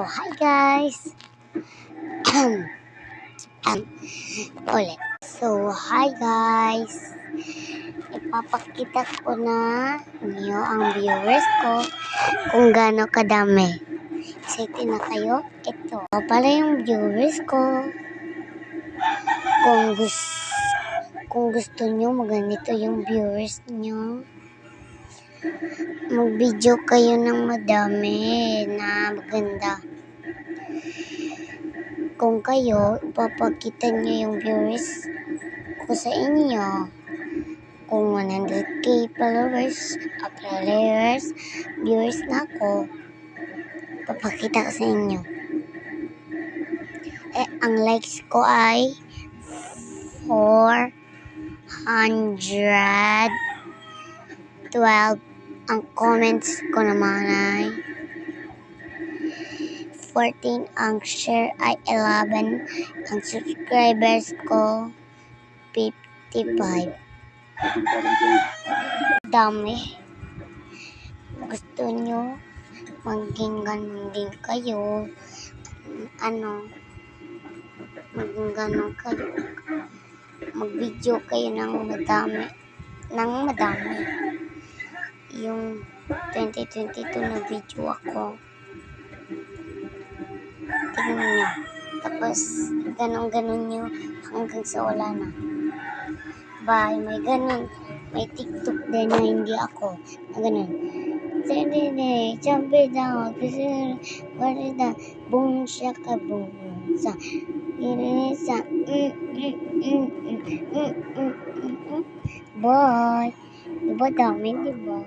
Oh, hi guys! Ulit. So, hi guys! Ipapakita ko na niyo ang viewers ko kung gaano kadami. Excited na kayo? Ito pala yung viewers ko. Kung gusto nyo maganito yung viewers nyo, mag-video kayo ng madami na maganda. Kung kayo, ipapakita nyo yung viewers ko sa inyo. Kung 100k followers, viewers na ako, ipapakita ko sa inyo. Ang likes ko ay 412. Ang comments ko naman ay 14. Ang share ay 11. Ang subscribers ko 55. Dami. Gusto nyo maging ganun din kayo? Maging ganun kayo? Mag-video kayo ng madami. Yung 2022 na video ako. Tignan nyo. Tapos, ganun nyo hanggang sa wala na. Bye. May ganun. May TikTok din na hindi ako. Na ganun. Sabi daw. Boom siya ka boom. Sa. Bye. Diba dami, diba?